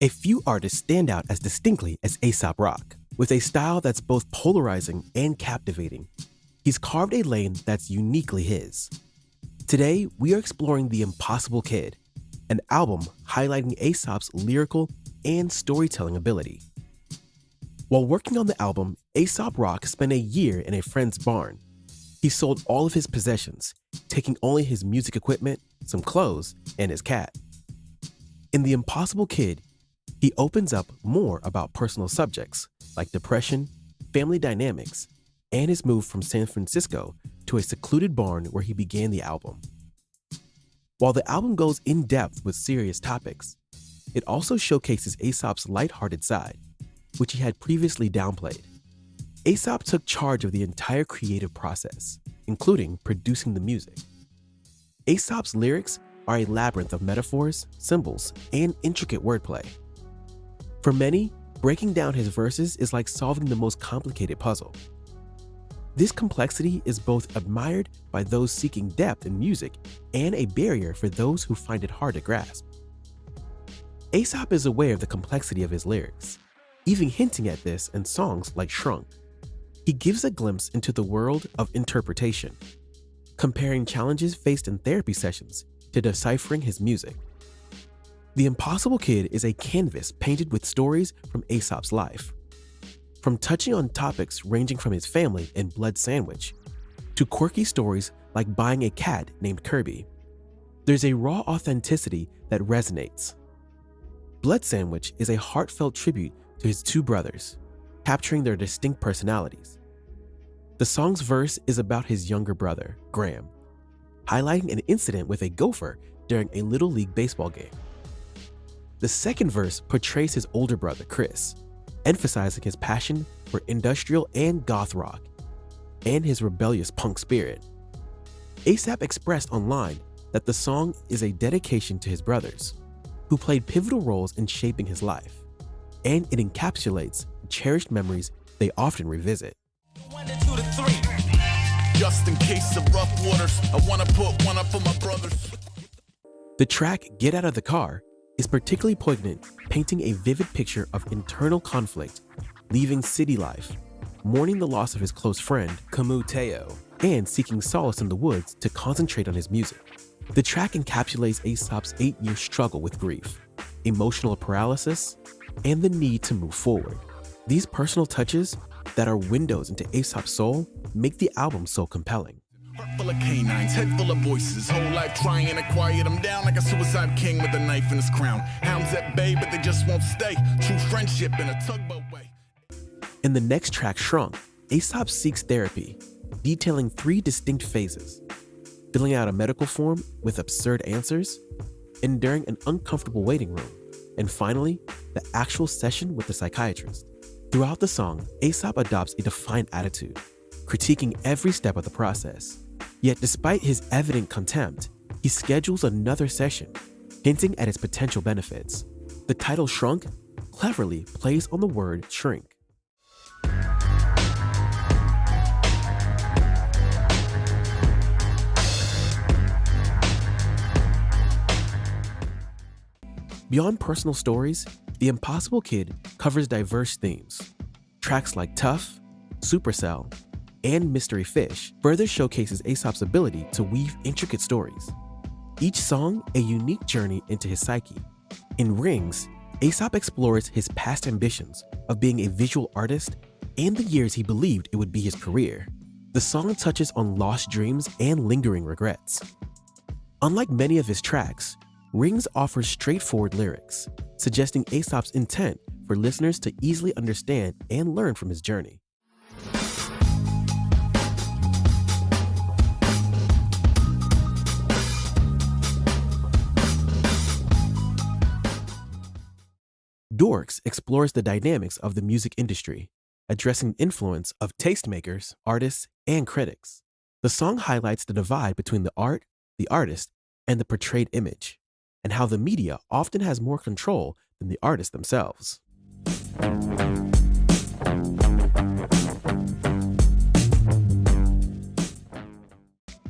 A few artists stand out as distinctly as Aesop Rock, with a style that's both polarizing and captivating. He's carved a lane that's uniquely his. Today, we are exploring The Impossible Kid, an album highlighting Aesop's lyrical and storytelling ability. While working on the album, Aesop Rock spent a year in a friend's barn. He sold all of his possessions, taking only his music equipment, some clothes, and his cat. In The Impossible Kid, he opens up more about personal subjects like depression, family dynamics, and his move from San Francisco to a secluded barn where he began the album. While the album goes in depth with serious topics, it also showcases Aesop's lighthearted side, which he had previously downplayed. Aesop took charge of the entire creative process, including producing the music. Aesop's lyrics are a labyrinth of metaphors, symbols, and intricate wordplay. For many, breaking down his verses is like solving the most complicated puzzle. This complexity is both admired by those seeking depth in music and a barrier for those who find it hard to grasp. Aesop is aware of the complexity of his lyrics, even hinting at this in songs like Shrunk. He gives a glimpse into the world of interpretation, comparing challenges faced in therapy sessions to deciphering his music. The Impossible Kid is a canvas painted with stories from Aesop's life. From touching on topics ranging from his family and Blood Sandwich, to quirky stories like buying a cat named Kirby, there's a raw authenticity that resonates. Blood Sandwich is a heartfelt tribute to his two brothers, capturing their distinct personalities. The song's verse is about his younger brother, Graham, highlighting an incident with a gopher during a Little League baseball game. The second verse portrays his older brother, Chris, emphasizing his passion for industrial and goth rock, and his rebellious punk spirit. Aesop expressed online that the song is a dedication to his brothers, who played pivotal roles in shaping his life, and it encapsulates cherished memories they often revisit. 1 to 2 to 3. Just in case of rough waters, I wanna put one up for my brothers. The track Get Out of the Car is particularly poignant, painting a vivid picture of internal conflict, leaving city life, mourning the loss of his close friend, Camus Teo, and seeking solace in the woods to concentrate on his music. The track encapsulates Aesop's 8-year struggle with grief, emotional paralysis, and the need to move forward. These personal touches that are windows into Aesop's soul make the album so compelling. Heart full of canines, head full of voices, whole life trying to quiet them down like a suicide king with a knife in his crown. Hounds at bay, but they just won't stay. True friendship in a tugboat way. In the next track, Shrunk, Aesop seeks therapy, detailing 3 distinct phases: filling out a medical form with absurd answers, enduring an uncomfortable waiting room, and finally, the actual session with the psychiatrist. Throughout the song, Aesop adopts a defined attitude, critiquing every step of the process. Yet despite his evident contempt, he schedules another session, hinting at its potential benefits. The title Shrunk cleverly plays on the word shrink. Beyond personal stories, The Impossible Kid covers diverse themes. Tracks like Tough, Supercell, and Mystery Fish further showcases Aesop's ability to weave intricate stories, each song a unique journey into his psyche. In Rings, Aesop explores his past ambitions of being a visual artist and the years he believed it would be his career. The song touches on lost dreams and lingering regrets. Unlike many of his tracks, Rings offers straightforward lyrics, suggesting Aesop's intent for listeners to easily understand and learn from his journey. Dorks explores the dynamics of the music industry, addressing the influence of tastemakers, artists, and critics. The song highlights the divide between the art, the artist, and the portrayed image, and how the media often has more control than the artists themselves.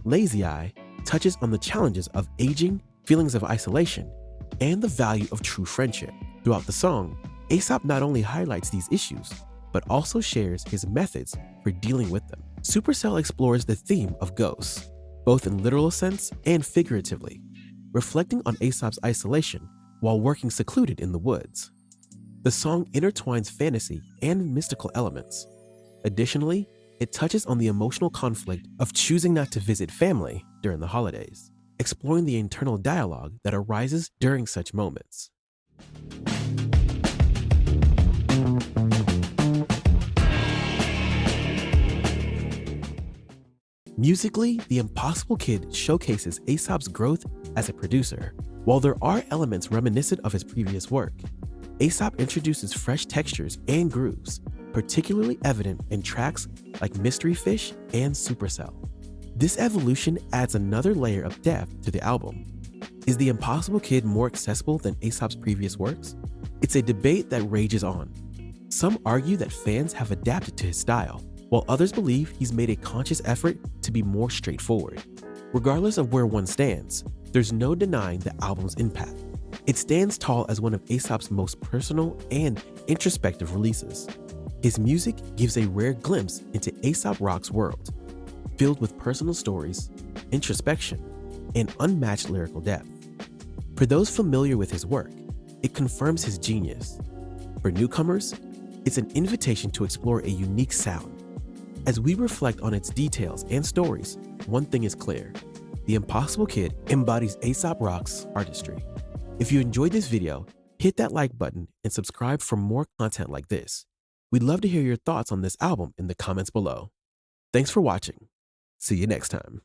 Lazy Eye touches on the challenges of aging, feelings of isolation, and the value of true friendship. Throughout the song, Aesop not only highlights these issues, but also shares his methods for dealing with them. Supercell explores the theme of ghosts, both in literal sense and figuratively, reflecting on Aesop's isolation while working secluded in the woods. The song intertwines fantasy and mystical elements. Additionally, it touches on the emotional conflict of choosing not to visit family during the holidays, exploring the internal dialogue that arises during such moments. Musically, The Impossible Kid showcases Aesop's growth as a producer. While there are elements reminiscent of his previous work, Aesop introduces fresh textures and grooves, particularly evident in tracks like Mystery Fish and Supercell. This evolution adds another layer of depth to the album. Is The Impossible Kid more accessible than Aesop's previous works? It's a debate that rages on. Some argue that fans have adapted to his style, while others believe he's made a conscious effort to be more straightforward. Regardless of where one stands, there's no denying the album's impact. It stands tall as one of Aesop's most personal and introspective releases. His music gives a rare glimpse into Aesop Rock's world, filled with personal stories, introspection, and unmatched lyrical depth. For those familiar with his work, it confirms his genius. For newcomers, it's an invitation to explore a unique sound. As we reflect on its details and stories, one thing is clear: The Impossible Kid embodies Aesop Rock's artistry. If you enjoyed this video, hit that like button and subscribe for more content like this. We'd love to hear your thoughts on this album in the comments below. Thanks for watching. See you next time.